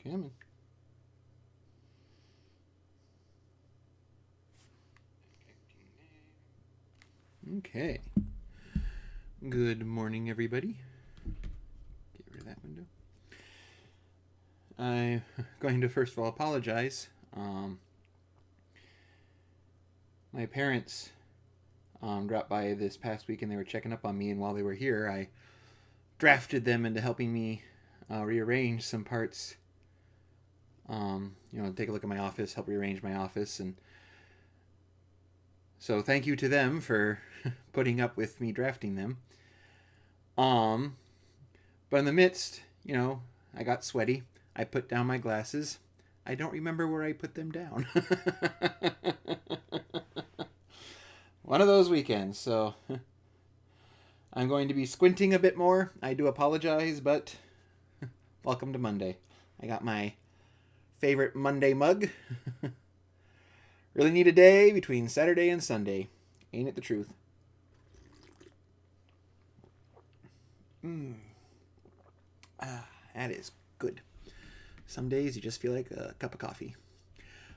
Coming. Okay. Good morning, everybody. Get rid of that window. I'm going to first of all apologize. My parents dropped by this past week and they were checking up on me, and while they were here, I drafted them into helping me rearrange some parts. Take a look at my office, help rearrange my office, and so thank you to them for putting up with me drafting them. But in the midst, I got sweaty. I put down my glasses. I don't remember where I put them down. One of those weekends, so I'm going to be squinting a bit more. I do apologize, but welcome to Monday. I got my favorite Monday mug. Really need a day between Saturday and Sunday. Ain't it the truth? That is good. Some days you just feel like a cup of coffee.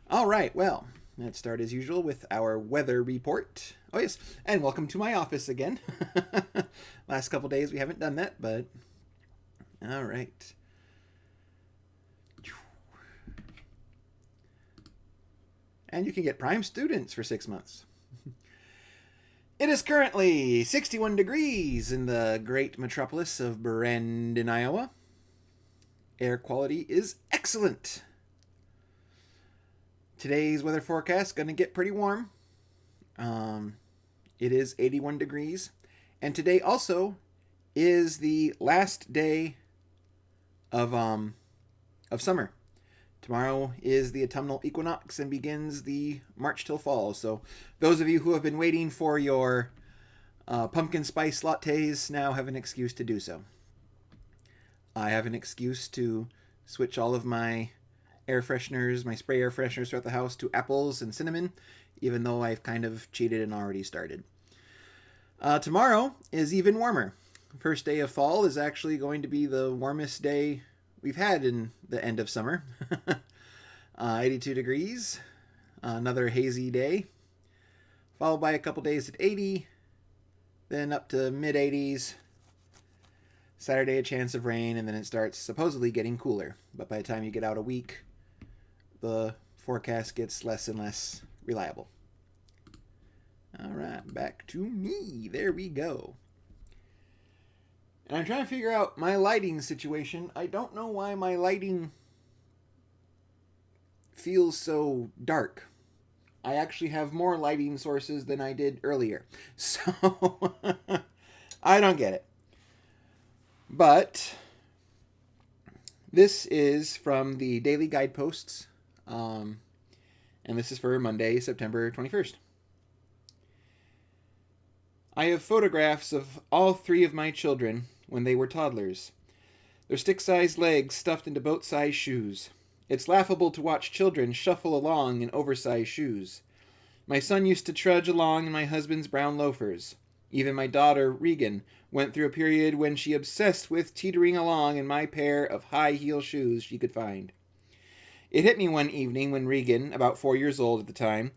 All right, well, let's start as usual with our weather report. Oh, yes, and welcome to my office again. Last couple days we haven't done that, but all right. And you can get Prime students for 6 months. It is currently 61 degrees in the great metropolis of Brandon, Iowa. Air quality is excellent. Today's weather forecast is going to get pretty warm. It is 81 degrees. And today also is the last day of summer. Tomorrow is the autumnal equinox and begins the March till fall. So those of you who have been waiting for your pumpkin spice lattes now have an excuse to do so. I have an excuse to switch all of my air fresheners, my spray air fresheners throughout the house to apples and cinnamon, even though I've kind of cheated and already started. Tomorrow is even warmer. First day of fall is actually going to be the warmest day we've had in the end of summer. 82 degrees, another hazy day, followed by a couple days at 80, then up to mid-80s. Saturday, a chance of rain, and then it starts supposedly getting cooler. But by the time you get out a week, the forecast gets less and less reliable. All right, back to me. There we go. And I'm trying to figure out my lighting situation. I don't know why my lighting feels so dark. I actually have more lighting sources than I did earlier. So, I don't get it. But this is from the Daily Guideposts, and this is for Monday, September 21st. I have photographs of all three of my children when they were toddlers. Their stick-sized legs stuffed into boat-sized shoes. It's laughable to watch children shuffle along in oversized shoes. My son used to trudge along in my husband's brown loafers. Even my daughter, Regan, went through a period when she obsessed with teetering along in my pair of high-heel shoes she could find. It hit me one evening when Regan, about 4 years old at the time,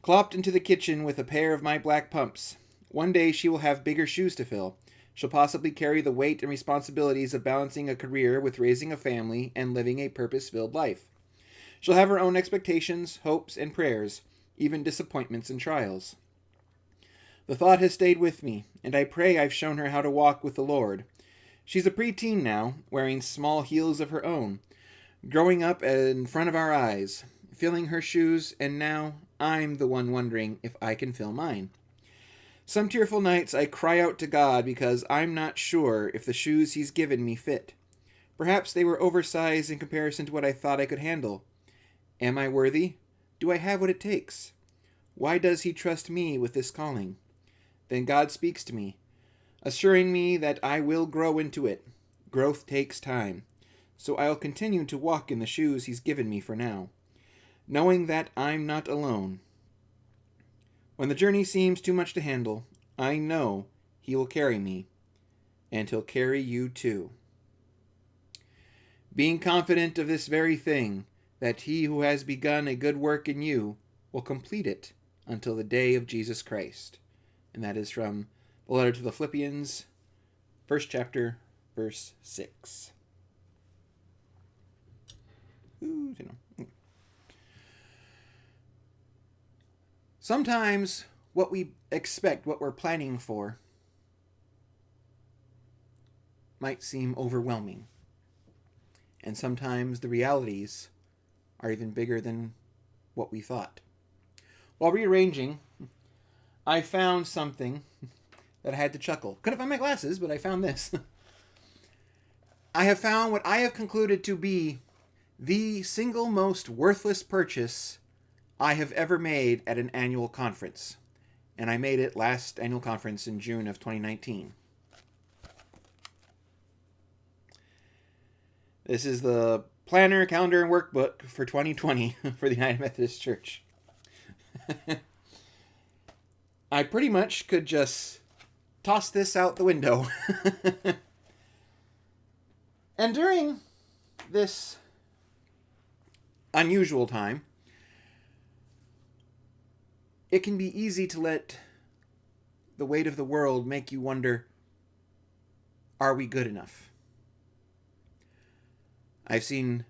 clopped into the kitchen with a pair of my black pumps. One day she will have bigger shoes to fill. She'll possibly carry the weight and responsibilities of balancing a career with raising a family and living a purpose-filled life. She'll have her own expectations, hopes, and prayers, even disappointments and trials. The thought has stayed with me, and I pray I've shown her how to walk with the Lord. She's a preteen now, wearing small heels of her own, growing up in front of our eyes, filling her shoes, and now I'm the one wondering if I can fill mine. Some tearful nights I cry out to God because I'm not sure if the shoes He's given me fit. Perhaps they were oversized in comparison to what I thought I could handle. Am I worthy? Do I have what it takes? Why does He trust me with this calling? Then God speaks to me, assuring me that I will grow into it. Growth takes time, so I'll continue to walk in the shoes He's given me for now, knowing that I'm not alone. When the journey seems too much to handle, I know He will carry me, and He'll carry you too. being confident of this very thing, that he who has begun a good work in you will complete it until the day of Jesus Christ. And that is from the letter to the Philippians, first chapter, verse 6. Sometimes what we expect, what we're planning for, might seem overwhelming. And sometimes the realities are even bigger than what we thought. While rearranging, I found something that I had to chuckle. Couldn't find my glasses, but I found this. I have found what I have concluded to be the single most worthless purchase I have ever made at an annual conference. And I made it last annual conference in June of 2019. This is the planner, calendar, and workbook for 2020 for the United Methodist Church. I pretty much could just toss this out the window. And during this unusual time, it can be easy to let the weight of the world make you wonder, are we good enough? I've seen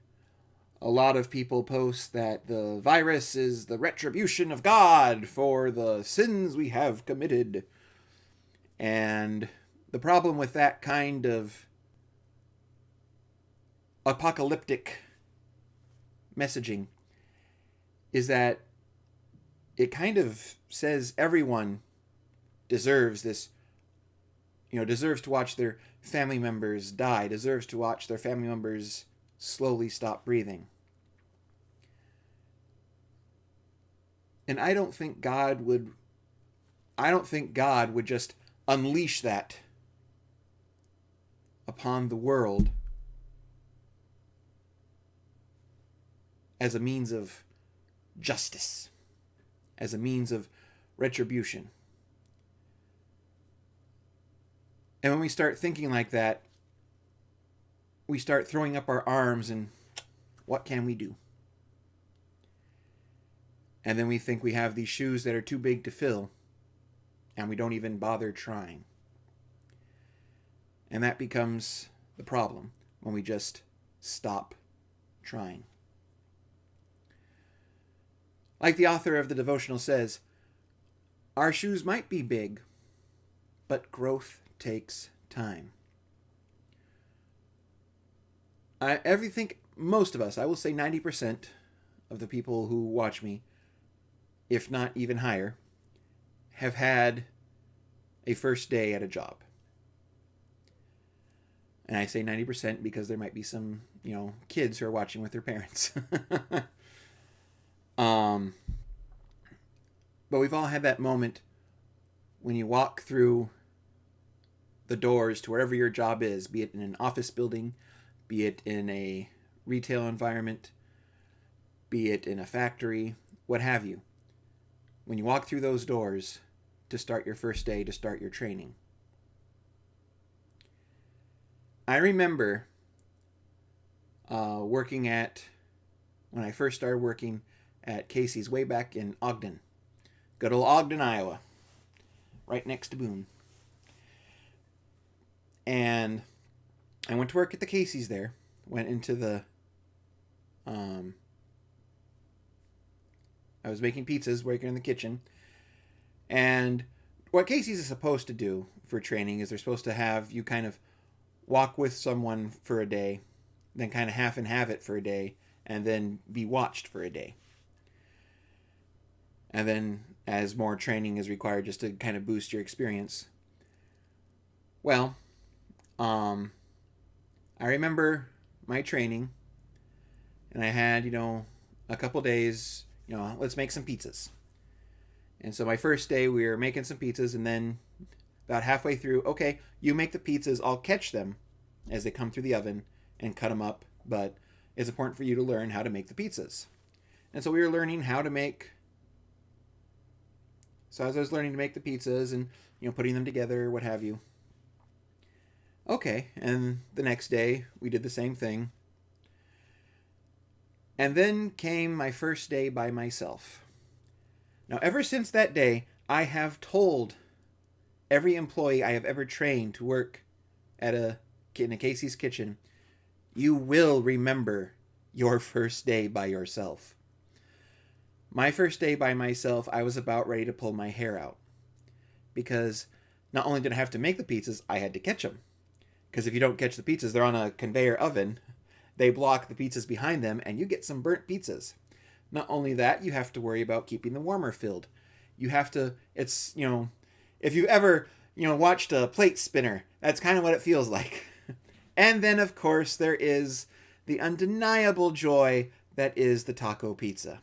a lot of people post that the virus is the retribution of God for the sins we have committed. And the problem with that kind of apocalyptic messaging is that it kind of says everyone deserves this, deserves to watch their family members die, deserves to watch their family members slowly stop breathing. And I don't think God would just unleash that upon the world as a means of justice, as a means of retribution. And when we start thinking like that, we start throwing up our arms and what can we do? And then we think we have these shoes that are too big to fill, and we don't even bother trying. And that becomes the problem when we just stop trying. Like the author of the devotional says, our shoes might be big, but growth takes time. Most of us, I will say 90% of the people who watch me, if not even higher, have had a first day at a job. And I say 90% because there might be some, kids who are watching with their parents. But we've all had that moment when you walk through the doors to wherever your job is, be it in an office building, be it in a retail environment, be it in a factory, what have you. When you walk through those doors to start your first day, to start your training. I remember when I first started working at Casey's way back in Ogden. Good old Ogden, Iowa. Right next to Boone. And I went to work at the Casey's there. Went into the... I was making pizzas, working in the kitchen. And what Casey's is supposed to do for training is they're supposed to have you kind of walk with someone for a day, then kind of half and have it for a day, and then be watched for a day. And then as more training is required just to kind of boost your experience. Well, I remember my training, and I had, a couple days, let's make some pizzas. And so my first day we were making some pizzas, and then about halfway through, okay, you make the pizzas, I'll catch them as they come through the oven and cut them up, but it's important for you to learn how to make the pizzas. And so we were learning how to make... So as I was learning to make the pizzas and, putting them together, what have you. Okay, and the next day we did the same thing. And then came my first day by myself. Now, ever since that day, I have told every employee I have ever trained to work in a Casey's kitchen, you will remember your first day by yourself. My first day by myself, I was about ready to pull my hair out. Because not only did I have to make the pizzas, I had to catch them. Because if you don't catch the pizzas, they're on a conveyor oven. They block the pizzas behind them, and you get some burnt pizzas. Not only that, you have to worry about keeping the warmer filled. You have to, it's, if you've ever, watched a plate spinner, that's kind of what it feels like. And then, of course, there is the undeniable joy that is the taco pizza.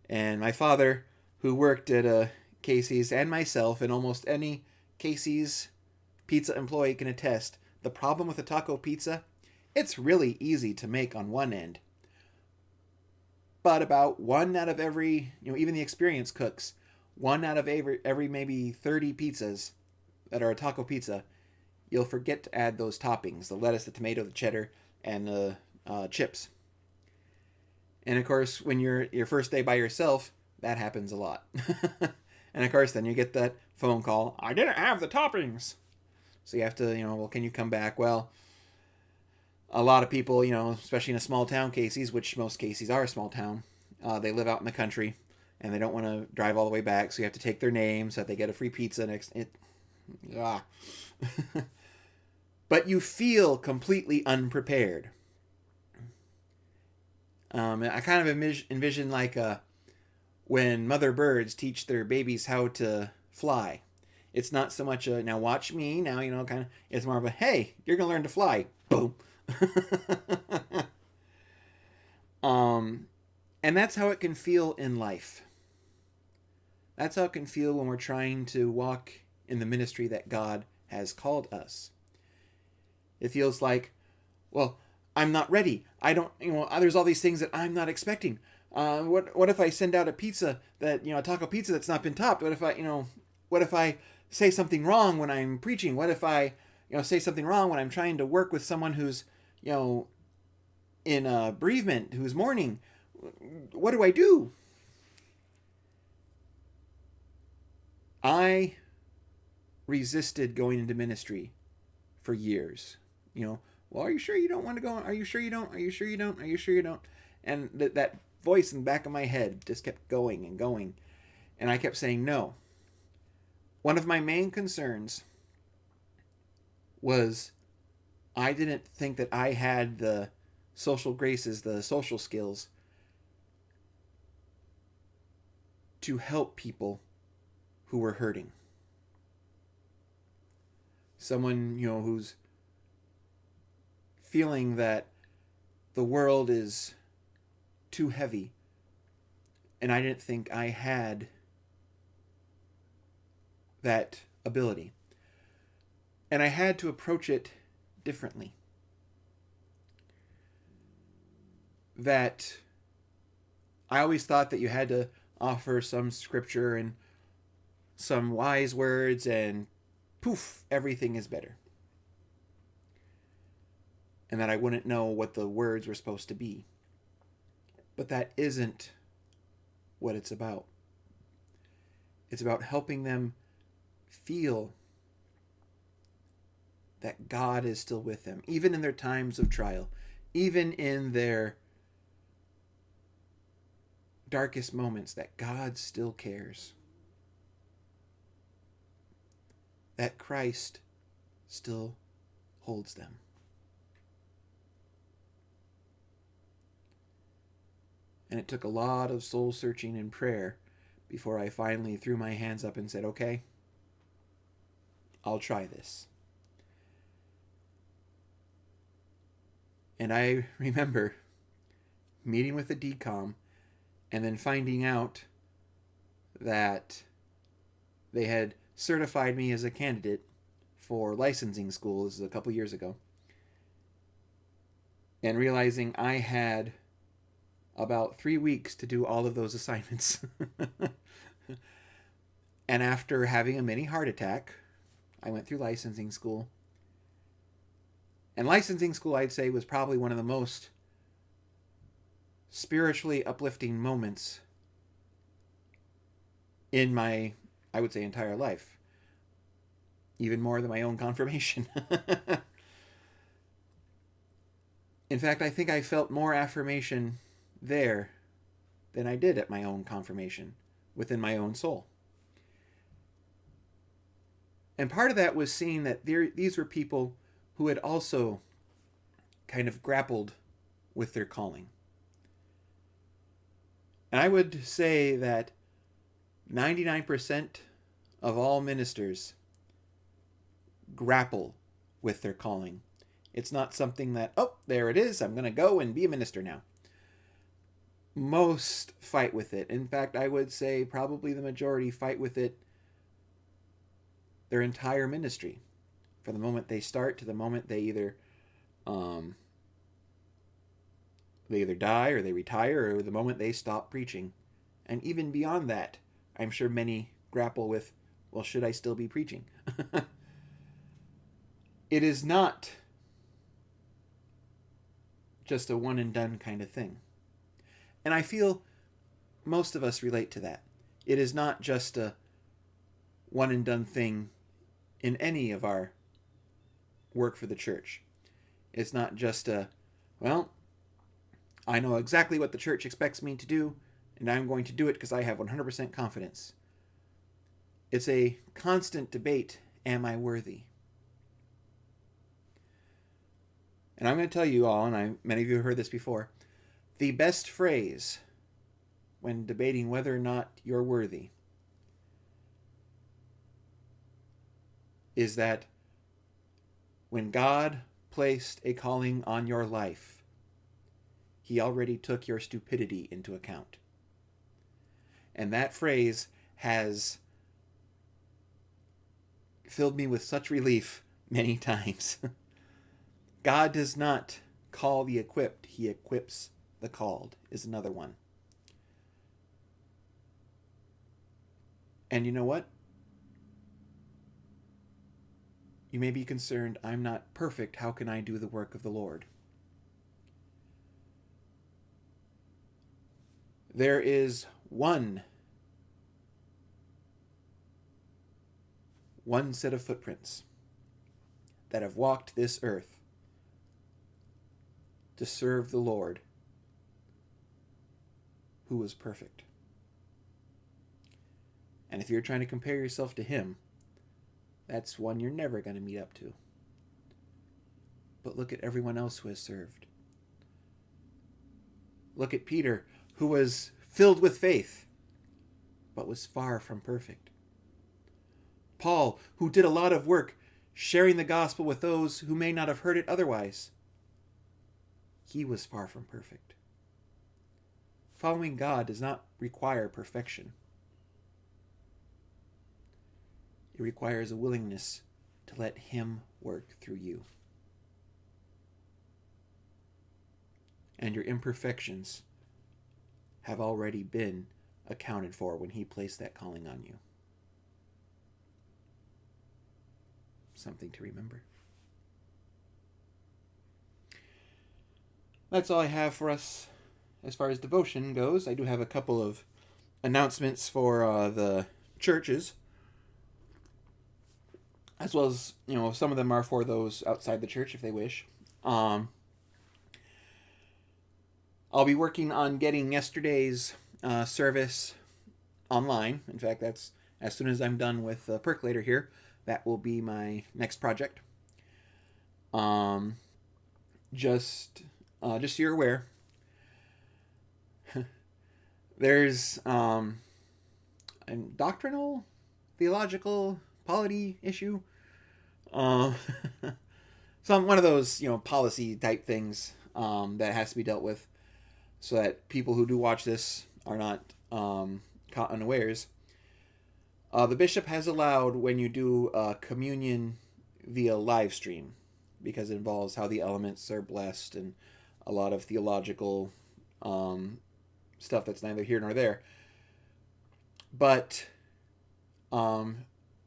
And my father, who worked at a Casey's, and myself, and almost any Casey's pizza employee can attest, the problem with a taco pizza, it's really easy to make on one end. But about one out of every, even the experienced cooks, one out of every maybe 30 pizzas that are a taco pizza, you'll forget to add those toppings, the lettuce, the tomato, the cheddar, and the chips. And of course, when you're your first day by yourself, that happens a lot. And of course, then you get that phone call, I didn't have the toppings. So you have to, well, can you come back? Well, a lot of people, especially in a small town Casey's, which most Casey's are a small town, they live out in the country, and they don't want to drive all the way back, so you have to take their name so that they get a free pizza next. But you feel completely unprepared. I kind of envision like when mother birds teach their babies how to fly. It's not so much a, now watch me, now, kind of, it's more of a, hey, you're going to learn to fly. Boom. And that's how it can feel in life. That's how it can feel when we're trying to walk in the ministry that God has called us. It feels like, well, I'm not ready. I don't, there's all these things that I'm not expecting. What if I send out a pizza that, a taco pizza that's not been topped? What if I say something wrong when I'm preaching? What if I, say something wrong when I'm trying to work with someone who's, in bereavement, who's mourning? What do I do? I resisted going into ministry for years. Well, are you sure you don't want to go? Are you sure you don't? Are you sure you don't? Are you sure you don't? And that voice in the back of my head just kept going and going. And I kept saying no. One of my main concerns was I didn't think that I had the social graces, the social skills to help people who were hurting. Someone, who's feeling that the world is too heavy. And I didn't think I had that ability. And I had to approach it differently. That I always thought that you had to offer some scripture and some wise words and poof, everything is better. And that I wouldn't know what the words were supposed to be. But that isn't what it's about. It's about helping them feel that God is still with them, even in their times of trial, even in their darkest moments, that God still cares. That Christ still holds them. And it took a lot of soul searching and prayer before I finally threw my hands up and said, okay, I'll try this. And I remember meeting with the DCOM and then finding out that they had certified me as a candidate for licensing school. This is a couple years ago. And realizing I had about 3 weeks to do all of those assignments. And after having a mini heart attack, I went through licensing school. And licensing school, I'd say, was probably one of the most spiritually uplifting moments in my, I would say, entire life. Even more than my own confirmation. In fact, I think I felt more affirmation there than I did at my own confirmation within my own soul. And part of that was seeing that these were people who had also kind of grappled with their calling. And I would say that 99% of all ministers grapple with their calling. It's not something that, oh, there it is, I'm going to go and be a minister now. Most fight with it. In fact, I would say probably the majority fight with it their entire ministry. From the moment they start to the moment they either die or they retire, or the moment they stop preaching. And even beyond that, I'm sure many grapple with, well, should I still be preaching? It is not just a one and done kind of thing. And I feel most of us relate to that. It is not just a one and done thing in any of our work for the church. It's not just a, well, I know exactly what the church expects me to do, and I'm going to do it because I have 100% confidence. It's a constant debate, am I worthy? And I'm going to tell you all, and many of you have heard this before, the best phrase when debating whether or not you're worthy is that when God placed a calling on your life, He already took your stupidity into account. And that phrase has filled me with such relief many times. God does not call the equipped, He equips the called, is another one. And you know what? You may be concerned, I'm not perfect, how can I do the work of the Lord? There is one set of footprints that have walked this earth to serve the Lord, who was perfect. And if you're trying to compare yourself to Him, that's one you're never going to meet up to. But look at everyone else who has served. Look at Peter, who was filled with faith, but was far from perfect. Paul, who did a lot of work sharing the gospel with those who may not have heard it otherwise. He was far from perfect. Following God does not require perfection. It requires a willingness to let Him work through you. And your imperfections have already been accounted for when He placed that calling on you. Something to remember. That's all I have for us as far as devotion goes. I do have a couple of announcements for the churches, as well as, some of them are for those outside the church if they wish. I'll be working on getting yesterday's service online. In fact, that's as soon as I'm done with Percolator here. That will be my next project. Just so you're aware, there's a doctrinal, theological, polity issue. One of those, policy type things that has to be dealt with, so that people who do watch this are not caught unawares. The bishop has allowed when you do communion via live stream, because it involves how the elements are blessed and a lot of theological stuff that's neither here nor there. But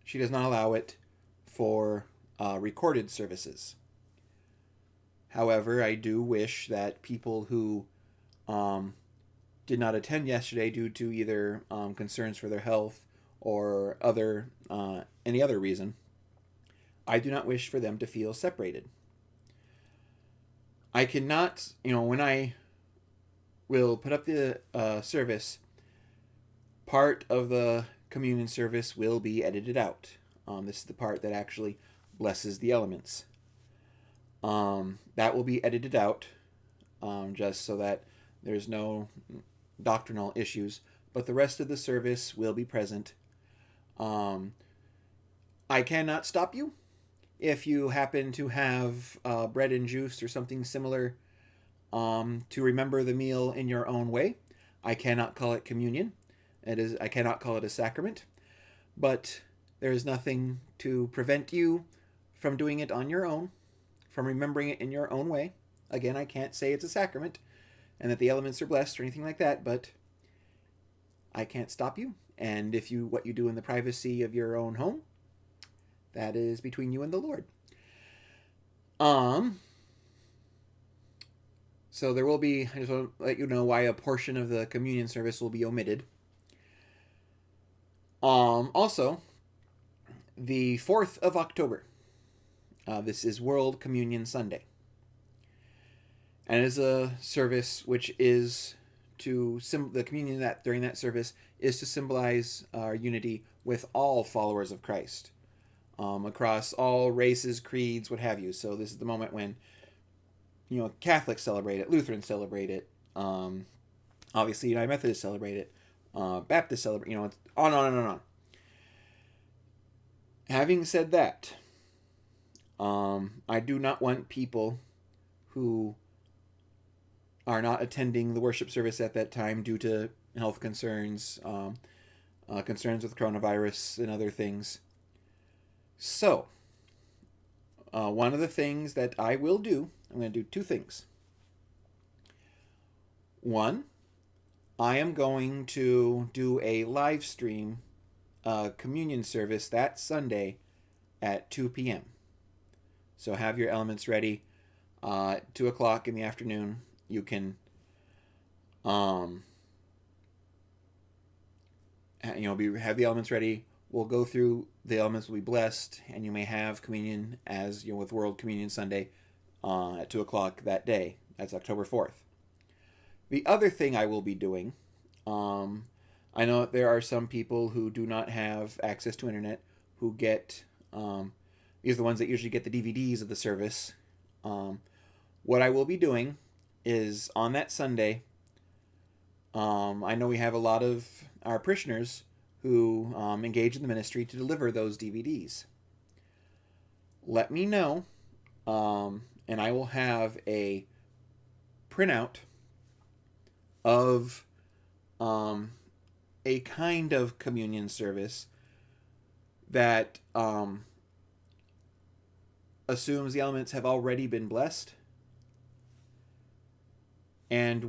she does not allow it for recorded services. However, I do wish that people who did not attend yesterday due to either concerns for their health or any other reason, I do not wish for them to feel separated. I cannot, when I will put up the service, part of the communion service will be edited out. This is the part that actually blesses the elements. That will be edited out, just so that there's no doctrinal issues, but the rest of the service will be present. I cannot stop you if you happen to have bread and juice or something similar to remember the meal in your own way. I cannot call it communion. I cannot call it a sacrament, but there is nothing to prevent you from doing it on your own, from remembering it in your own way. Again, I can't say it's a sacrament and that the elements are blessed or anything like that, but I can't stop you. And what you do in the privacy of your own home, that is between you and the Lord. So there will be, I just want to let you know why a portion of the communion service will be omitted. Also, the 4th of October, this is World Communion Sunday. And it is a service which is the communion that during that service is to symbolize our unity with all followers of Christ, across all races, creeds, what have you. So this is the moment when, Catholics celebrate it, Lutherans celebrate it, obviously United Methodists celebrate it, Baptists celebrate, it's on and on. Having said that, I do not want people who are not attending the worship service at that time due to health concerns, concerns with coronavirus and other things. So, one of the things that I will do, I'm going to do two things. One, I am going to do a live stream communion service that Sunday at 2 p.m. So have your elements ready. 2 o'clock in the afternoon, you can have the elements ready. We'll go through, the elements will be blessed, and you may have communion as with World Communion Sunday at 2 o'clock that day. That's October 4th. The other thing I will be doing, I know that there are some people who do not have access to internet who get, these are the ones that usually get the DVDs of the service. What I will be doing is on that Sunday, I know we have a lot of our parishioners who engage in the ministry to deliver those DVDs. Let me know, and I will have a printout of a kind of communion service that assumes the elements have already been blessed and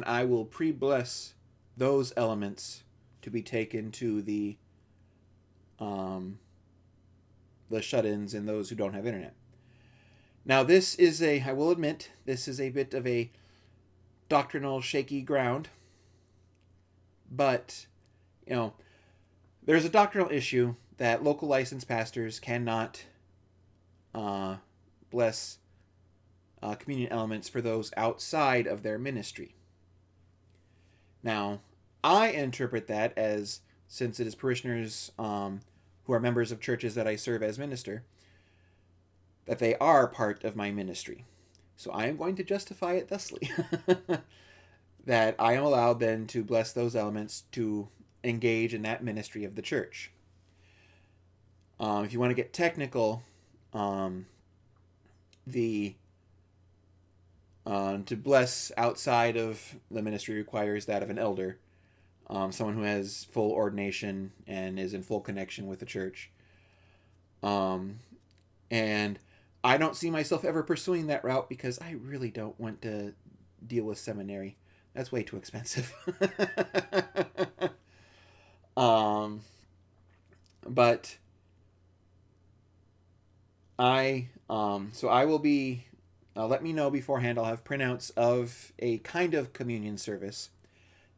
I will pre-bless those elements to be taken to the shut-ins and those who don't have internet. Now this is I will admit, this is a bit of a doctrinal shaky ground, but there's a doctrinal issue that local licensed pastors cannot bless communion elements for those outside of their ministry. Now, I interpret that as, since it is parishioners who are members of churches that I serve as minister, that they are part of my ministry. So I am going to justify it thusly. That I am allowed then to bless those elements to engage in that ministry of the church. If you want to get technical, to bless outside of the ministry requires that of an elder, someone who has full ordination and is in full connection with the church. And I don't see myself ever pursuing that route because I really don't want to deal with seminary. That's way too expensive. But I will be let me know beforehand. I'll have printouts of a kind of communion service.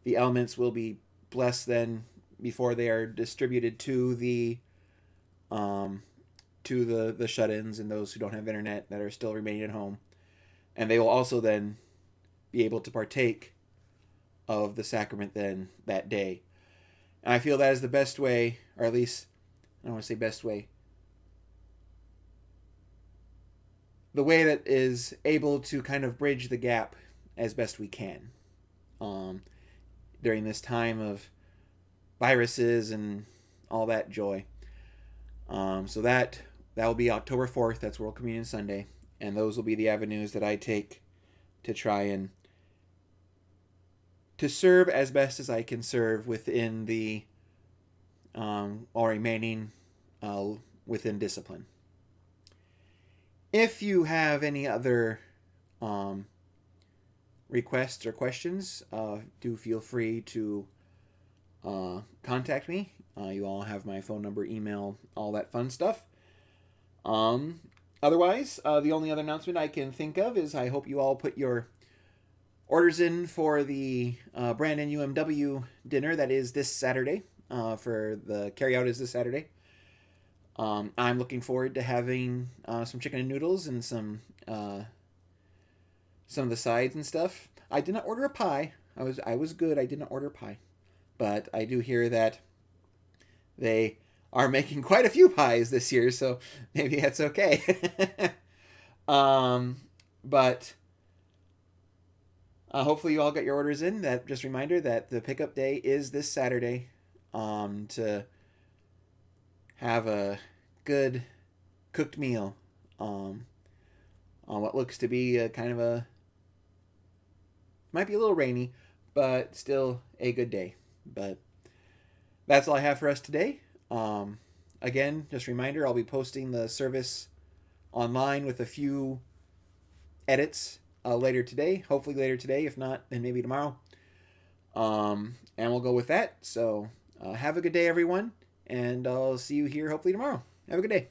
The elements will be blessed then before they are distributed to um, the shut-ins and those who don't have internet that are still remaining at home, and they will also then be able to partake of the sacrament then that day. And I feel that is the best way, or at least I don't want to say best way, the way that is able to kind of bridge the gap as best we can during this time of viruses and all that joy. So that will be October 4th. That's World Communion Sunday, and those will be the avenues that I take to try and to serve as best as I can serve within the all remaining within discipline. If you have any other requests or questions, do feel free to contact me. You all have my phone number, email, all that fun stuff. Otherwise, the only other announcement I can think of is I hope you all put your orders in for the Brandon UMW dinner that is this Saturday. For the carryout is this Saturday. I'm looking forward to having some chicken and noodles and some of the sides and stuff. I did not order a pie. I was good. I did not order pie, but I do hear that they are making quite a few pies this year, so maybe that's okay. But hopefully you all get your orders in. That just a reminder that the pickup day is this Saturday. To have a good cooked meal on what looks to be a kind of a, might be a little rainy, but still a good day. But that's all I have for us today. Again, just a reminder, I'll be posting the service online with a few edits later today. Hopefully later today. If not, then maybe tomorrow. And we'll go with that. So have a good day, everyone. And I'll see you here hopefully tomorrow. Have a good day.